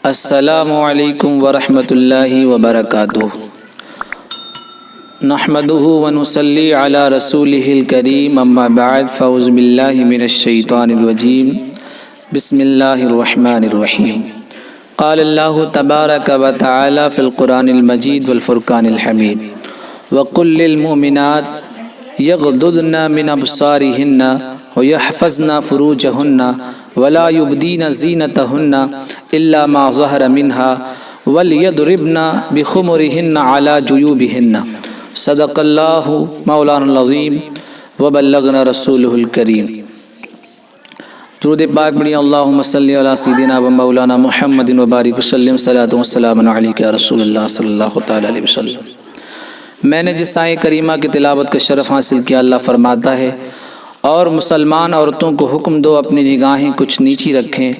السلام علیکم ورحمۃ اللہ وبرکاتہ۔ نحمده ونصلی علی رسولہ الکریم، اما بعد فاعوذ باللہ من الشیطان الرجیم، بسم اللہ الرحمن الرحیم۔ قال اللہ تبارک وتعالی فی القرآن المجید والفرقان الحمید، وقل للمؤمنات یغضضن من ابصارہن ویحفظن فروجہن ولا يبدين زينتهن إلا ما ظهر منها وليضربن بخمرهن على جيوبهن۔ صدق الله مولانا العظیم وبلغنا رسوله الکریم۔ درود پاک بڑی اللہم صلی علی سیدنا و مولانا محمد وبارک وسلم، صلاۃ و سلام علیک یا رسول اللہ صلی اللہ تعالی علیہ وسلم۔ میں نے جس آیت کریمہ کی تلاوت کا شرف حاصل کیا، اللہ فرماتا ہے اور مسلمان عورتوں کو حکم دو اپنی نگاہیں کچھ نیچی رکھیں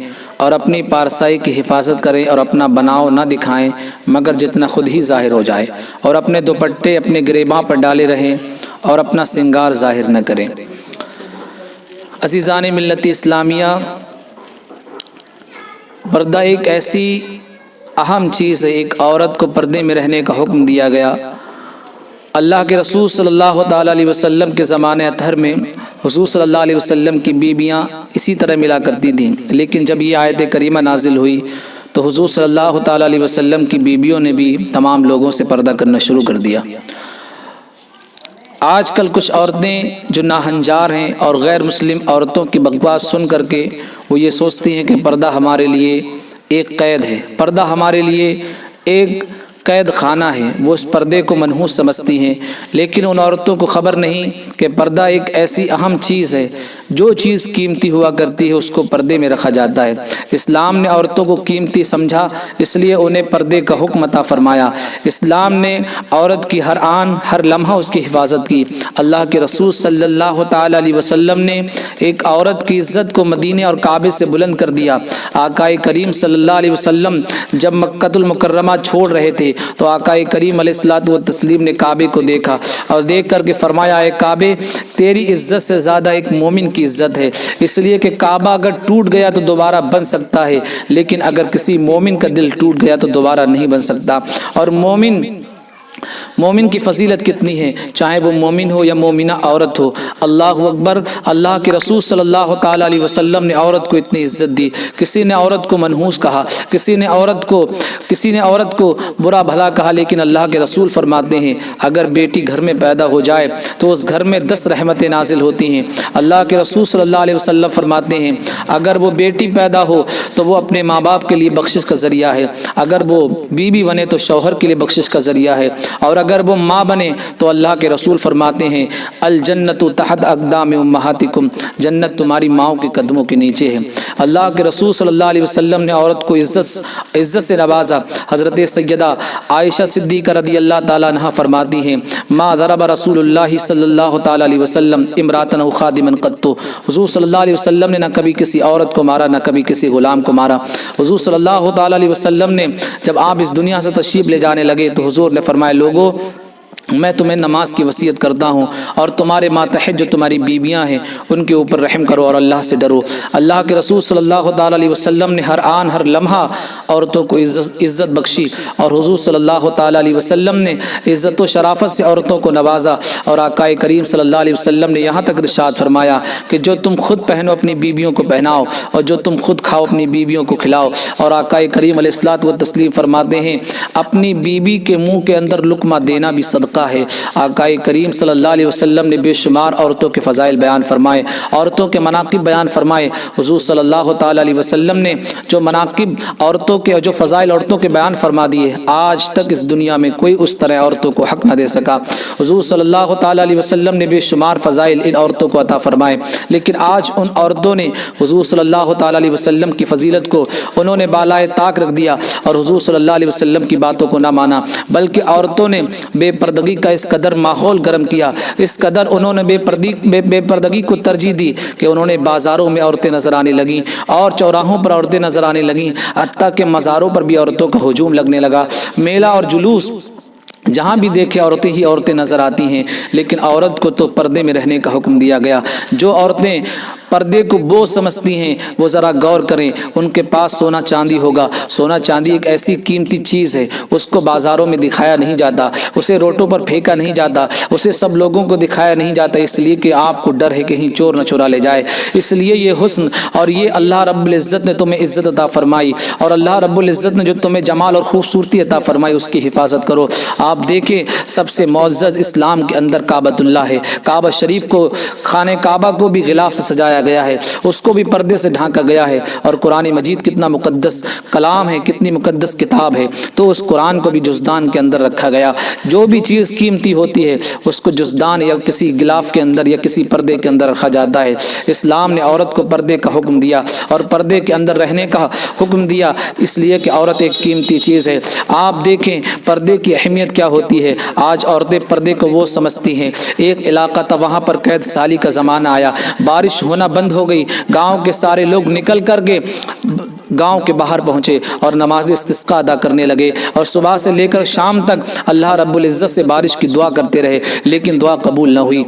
اور اپنی پارسائی کی حفاظت کریں اور اپنا بناؤ نہ دکھائیں مگر جتنا خود ہی ظاہر ہو جائے، اور اپنے دوپٹے اپنے گریباں پر ڈالے رہیں اور اپنا سنگار ظاہر نہ کریں۔ عزیزان ملت اسلامیہ، پردہ ایک ایسی اہم چیز ہے، ایک عورت کو پردے میں رہنے کا حکم دیا گیا۔ اللہ کے رسول صلی اللہ تعالیٰ علیہ وسلم کے زمانے اطہر میں حضور صلی اللہ علیہ وسلم کی بیویاں اسی طرح ملا کرتی تھیں، لیکن جب یہ آیت کریمہ نازل ہوئی تو حضور صلی اللہ تعالیٰ علیہ وسلم کی بیویوں نے بھی تمام لوگوں سے پردہ کرنا شروع کر دیا۔ آج کل کچھ عورتیں جو ناہنجار ہیں اور غیر مسلم عورتوں کی بکواس سن کر کے وہ یہ سوچتی ہیں کہ پردہ ہمارے لیے ایک قید ہے، پردہ ہمارے لیے ایک قید خانہ ہے، وہ اس پردے کو منحوس سمجھتی ہیں، لیکن ان عورتوں کو خبر نہیں کہ پردہ ایک ایسی اہم چیز ہے، جو چیز قیمتی ہوا کرتی ہے اس کو پردے میں رکھا جاتا ہے۔ اسلام نے عورتوں کو قیمتی سمجھا، اس لیے انہیں پردے کا حکم عطا فرمایا۔ اسلام نے عورت کی ہر آن ہر لمحہ اس کی حفاظت کی۔ اللہ کے رسول صلی اللہ تعالیٰ علیہ وسلم نے ایک عورت کی عزت کو مدینے اور کعبے سے بلند کر دیا۔ آقا کریم صلی اللہ علیہ وسلم جب مکہ المکرمہ چھوڑ رہے تھے تو آقا کریم علیہ الصلوۃ والتسلیم نے کعبے کو دیکھا اور دیکھ کر کے فرمایا، اے کعبے، تیری عزت سے زیادہ ایک مومن کی عزت ہے، اس لیے کہ کعبہ اگر ٹوٹ گیا تو دوبارہ بن سکتا ہے، لیکن اگر کسی مومن کا دل ٹوٹ گیا تو دوبارہ نہیں بن سکتا۔ اور مومن کی فضیلت کتنی ہے، چاہے وہ مومن ہو یا مومنہ عورت ہو۔ اللہ اکبر۔ اللہ کے رسول صلی اللہ تعالیٰ علیہ وسلم نے عورت کو اتنی عزت دی، کسی نے عورت کو منحوس کہا، کسی نے عورت کو برا بھلا کہا، لیکن اللہ کے رسول فرماتے ہیں اگر بیٹی گھر میں پیدا ہو جائے تو اس گھر میں 10 رحمتیں نازل ہوتی ہیں۔ اللہ کے رسول صلی اللہ علیہ وسلم فرماتے ہیں اگر وہ بیٹی پیدا ہو تو وہ اپنے ماں باپ کے لیے بخشش کا ذریعہ ہے، اگر وہ بیوی بنے تو شوہر کے لیے بخشش کا ذریعہ ہے، اور اگر وہ ماں بنے تو اللہ کے رسول فرماتے ہیں الجنت تحت اقدام امہاتکم، جنت تمہاری ماؤں کے قدموں کے نیچے ہے۔ اللہ کے رسول صلی اللہ علیہ وسلم نے عورت کو عزت سے نوازا۔ حضرت سیدہ عائشہ صدیقہ رضی اللہ تعالیٰ عنہا فرماتی ہیں ما ضرب رسول اللہ صلی اللہ تعالیٰ علیہ وسلم امرأۃ او خادما قط، حضور صلی اللہ علیہ وسلم نے نہ کبھی کسی عورت کو مارا، نہ کبھی کسی غلام کو مارا۔ حضور صلی اللہ تعالیٰ علیہ وسلم نے جب آپ اس دنیا سے تشریف لے جانے لگے تو حضور نے فرمایا لوگو، میں تمہیں نماز کی وصیت کرتا ہوں اور تمہارے ماتحت جو تمہاری بیویاں ہیں ان کے اوپر رحم کرو اور اللہ سے ڈرو۔ اللہ کے رسول صلی اللہ تعالیٰ علیہ وسلم نے ہر آن ہر لمحہ عورتوں کو عزت بخشی، اور حضور صلی اللہ تعالیٰ علیہ وسلم نے عزت و شرافت سے عورتوں کو نوازا، اور آقا کریم صلی اللہ علیہ وسلم نے یہاں تک ارشاد فرمایا کہ جو تم خود پہنو اپنی بیویوں کو پہناؤ، اور جو تم خود کھاؤ اپنی بیویوں کو کھلاؤ۔ اور آقا کریم علیہ الصلوۃ والتسلیم فرماتے ہیں اپنی بیوی کے منہ کے اندر لقمہ دینا بھی صدقہ ہے۔ آقا کریم صلی اللہ علیہ وسلم نے بے شمار عورتوں کے فضائل بیان فرمائے، عورتوں کے مناقب بیان فرمائے۔ حضور صلی اللہ تعالیٰ علیہ وسلم نے جو مناقب عورتوں کے اور جو فضائل عورتوں کے بیان فرما دیے، آج تک اس دنیا میں کوئی اس طرح عورتوں کو حق نہ دے سکا۔ حضور صلی اللہ تعالیٰ علیہ وسلم نے بے شمار فضائل ان عورتوں کو عطا فرمائے، لیکن آج ان عورتوں نے حضور صلی اللہ تعالیٰ علیہ وسلم کی فضیلت کو انہوں نے بالائے طاق رکھ دیا اور حضور صلی اللہ علیہ وسلم کی باتوں کو نہ مانا، بلکہ عورتوں نے بے پردگی کا اس قدر ماحول گرم کیا، اس قدر انہوں نے بے پردگی کو ترجیح دی کہ انہوں نے بازاروں میں عورتیں نظر آنے لگیں اور چوراہوں پر عورتیں نظر آنے لگیں، حتیٰ کہ مزاروں پر بھی عورتوں کا ہجوم لگنے لگا۔ میلہ اور جلوس جہاں بھی دیکھے عورتیں ہی عورتیں نظر آتی ہیں، لیکن عورت کو تو پردے میں رہنے کا حکم دیا گیا۔ جو عورتیں پردے کو بوجھ سمجھتی ہیں وہ ذرا غور کریں، ان کے پاس سونا چاندی ہوگا، سونا چاندی ایک ایسی قیمتی چیز ہے، اس کو بازاروں میں دکھایا نہیں جاتا، اسے روڈوں پر پھینکا نہیں جاتا، اسے سب لوگوں کو دکھایا نہیں جاتا، اس لیے کہ آپ کو ڈر ہے کہیں چور نہ چرا لے جائے۔ اس لیے یہ حسن اور یہ اللہ رب العزت نے تمہیں عزت عطا فرمائی، اور اللہ رب العزت نے جو تمہیں جمال اور خوبصورتی عطا فرمائی اس کی حفاظت کرو۔ آپ دیکھیں سب سے معزز اسلام کے اندر کعبۃ اللہ ہے، کعبہ شریف کو، خانہ کعبہ کو بھی غلاف سے سجایا گیا ہے، اس کو بھی پردے سے ڈھانکا گیا ہے، اور قرآن مجید کتنا مقدس کلام ہے، کتنی مقدس کتاب ہے، تو اس قرآن کو بھی جزدان کے اندر رکھا گیا۔ جو بھی چیز قیمتی ہوتی ہے اس کو جزدان یا کسی غلاف کے اندر یا کسی پردے کے اندر رکھا جاتا ہے۔ اسلام نے عورت کو پردے کا حکم دیا اور پردے کے اندر رہنے کا حکم دیا، اس لیے کہ عورت ایک قیمتی چیز ہے۔ آپ دیکھیں پردے کی اہمیت کیا ہوتی ہے۔ آج عورتیں پردے کو وہ سمجھتی ہیں، ایک علاقہ تھا وہاں پر قید سالی کا زمانہ آیا، بارش ہونا بند ہو گئی، گاؤں کے سارے لوگ نکل کر کے گاؤں کے باہر پہنچے اور نماز استسقاء ادا کرنے لگے، اور صبح سے لے کر شام تک اللہ رب العزت سے بارش کی دعا کرتے رہے، لیکن دعا قبول نہ ہوئی۔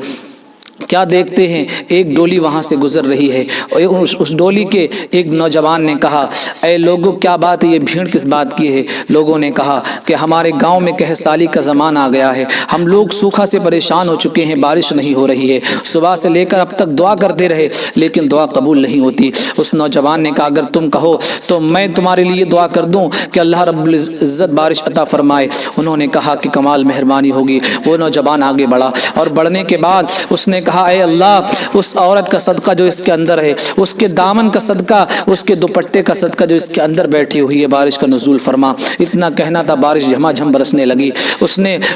کیا دیکھتے ہیں ایک ڈولی وہاں سے گزر رہی ہے، اس ڈولی کے ایک نوجوان نے کہا، اے لوگوں کیا بات ہے، یہ بھیڑ کس بات کی ہے؟ لوگوں نے کہا کہ ہمارے گاؤں میں قحط سالی کا زمانہ آ گیا ہے، ہم لوگ سوکھا سے پریشان ہو چکے ہیں، بارش نہیں ہو رہی ہے، صبح سے لے کر اب تک دعا کرتے رہے لیکن دعا قبول نہیں ہوتی۔ اس نوجوان نے کہا اگر تم کہو تو میں تمہارے لیے دعا کر دوں کہ اللہ رب العزت بارش عطا فرمائے۔ انہوں نے کہا کہ کمال مہربانی ہوگی۔ وہ نوجوان آگے بڑھا اور بڑھنے کے بعد اس نے کہا اے اللہ اس عورت کا صدقہ جو اس کے اندر ہے، اس کے دامن کا صدقہ، اس کے دوپٹے کا صدقہ جو اس کے اندر بیٹھی ہوئی ہے، بارش کا نزول فرما۔ اتنا کہنا تھا بارش جھما جھم برسنے لگی۔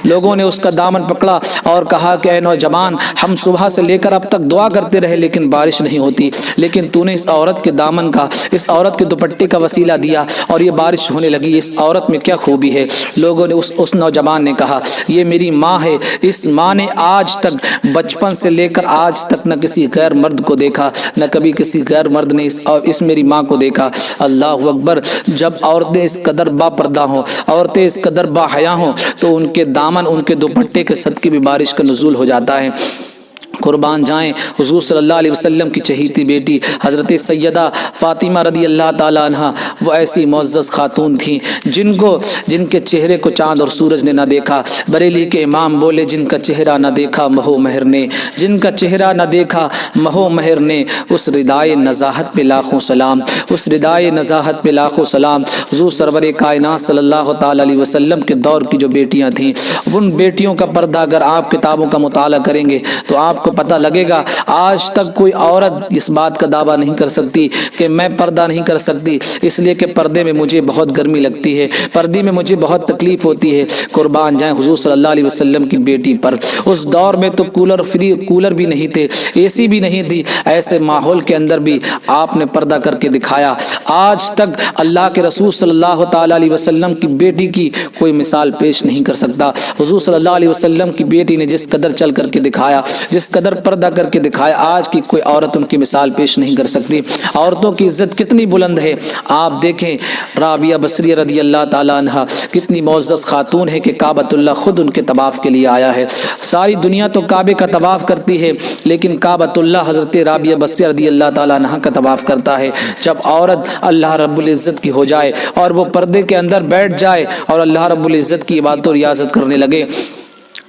لوگوں نے اس کا دامن پکڑا اور کہا کہ اے نوجوان ہم صبح سے لے کر اب تک دعا کرتے رہے لیکن بارش نہیں ہوتی، لیکن تو نے اس عورت کے دامن کا، اس عورت کے دوپٹے کا وسیلہ دیا اور یہ بارش ہونے لگی، اس عورت میں کیا خوبی ہے؟ لوگوں نے اس نوجوان نے کہا یہ میری ماں ہے، اس ماں نے آج تک بچپن سے لے کر آج تک نہ کسی غیر مرد کو دیکھا، نہ کبھی کسی غیر مرد نے اس میری ماں کو دیکھا۔ اللہ اکبر۔ جب عورتیں اس قدر با پردہ ہوں، عورتیں اس قدر با حیا ہوں تو ان کے دامن، ان کے دوپٹے کے صدقے بھی بارش کا نزول ہو جاتا ہے۔ قربان جائیں حضور صلی اللہ علیہ وسلم کی چہیتی بیٹی حضرت سیدہ فاطمہ رضی اللہ تعالیٰ عنہ، وہ ایسی معزز خاتون تھیں جن کے چہرے کو چاند اور سورج نے نہ دیکھا۔ بریلی کے امام بولے جن کا چہرہ نہ دیکھا مہو مہر نے، جن کا چہرہ نہ دیکھا مہو مہر نے، اس ردائے نزاہت پہ لاکھوں سلام، اس ردائے نزاہت پہ لاکھوں سلام۔ حضور سرور کائنات صلی اللہ تعالیٰ علیہ وسلم کے دور کی جو بیٹیاں تھیں، ان بیٹیوں کا پردہ اگر آپ کتابوں کا مطالعہ کریں گے تو آپ کو پتہ لگے گا آج تک کوئی عورت اس بات کا دعویٰ نہیں کر سکتی کہ میں پردہ نہیں کر سکتی، اس لیے کہ پردے میں مجھے بہت گرمی لگتی ہے، پردے میں مجھے بہت تکلیف ہوتی ہے۔ قربان جائیں حضور صلی اللہ علیہ وسلم کی بیٹی پر۔ اس دور میں تو کولر بھی نہیں تھے، اے سی بھی نہیں تھی، ایسے ماحول کے اندر بھی آپ نے پردہ کر کے دکھایا۔ آج تک اللہ کے رسول صلی اللہ تعالیٰ علیہ وسلم کی بیٹی کی کوئی مثال پیش نہیں کر سکتا۔ حضور صلی اللہ علیہ وسلم کی بیٹی نے جس قدر چل کر کے دکھایا، جس قدر پردہ کر کے دکھایا، آج کی کوئی عورت ان کی مثال پیش نہیں کر سکتی۔ عورتوں کی عزت کتنی بلند ہے۔ آپ دیکھیں رابعہ بصریہ رضی اللہ تعالیٰ عنہ کتنی معزز خاتون ہے کہ کعبۃ اللہ خود ان کے طواف کے لیے آیا ہے۔ ساری دنیا تو کعبے کا طواف کرتی ہے لیکن کعبۃ اللہ حضرت رابعہ بصریہ رضی اللہ تعالیٰ عنہ کا طواف کرتا ہے۔ جب عورت اللہ رب العزت کی ہو جائے اور وہ پردے کے اندر بیٹھ جائے اور اللہ رب العزت کی عبادت و ریاضت کرنے لگے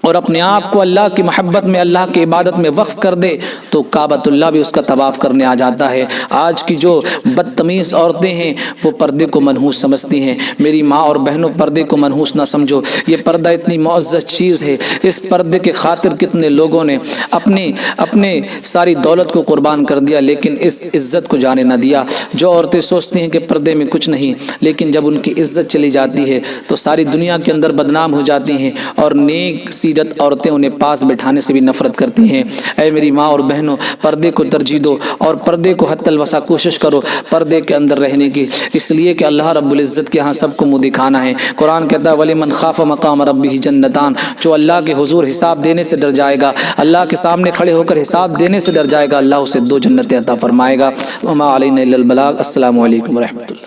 اور اپنے آپ کو اللہ کی محبت میں، اللہ کی عبادت میں وقف کر دے تو کعبۃ اللہ بھی اس کا طواف کرنے آ جاتا ہے۔ آج کی جو بدتمیز عورتیں ہیں وہ پردے کو منحوس سمجھتی ہیں۔ میری ماں اور بہنوں پردے کو منحوس نہ سمجھو، یہ پردہ اتنی معزز چیز ہے، اس پردے کے خاطر کتنے لوگوں نے اپنے ساری دولت کو قربان کر دیا لیکن اس عزت کو جانے نہ دیا۔ جو عورتیں سوچتی ہیں کہ پردے میں کچھ نہیں، لیکن جب ان کی عزت چلی جاتی ہے تو ساری دنیا کے اندر بدنام ہو جاتی ہیں اور نیک سیرت عورتیں انہیں پاس بٹھانے سے بھی نفرت کرتی ہیں۔ اے میری ماں اور بہنوں پردے کو ترجیح دو اور پردے کو حتی الوسع کوشش کرو پردے کے اندر رہنے کی، اس لیے کہ اللہ رب العزت کے ہاں سب کو منہ دکھانا ہے۔ قرآن کہتا ہے وَلِمَنْ خَافَ مَقَامَ رَبِّهِ جَنَّتَانِ، جو اللہ کے حضور حساب دینے سے ڈر جائے گا، اللہ کے سامنے کھڑے ہو کر حساب دینے سے ڈر جائے گا، اللہ اسے 2 جنتیں عطا فرمائے گا۔ وَمَا عَلَيْنَا إِلَّا الْبَلَاغُ۔ السلام علیکم ورحمۃ اللہ۔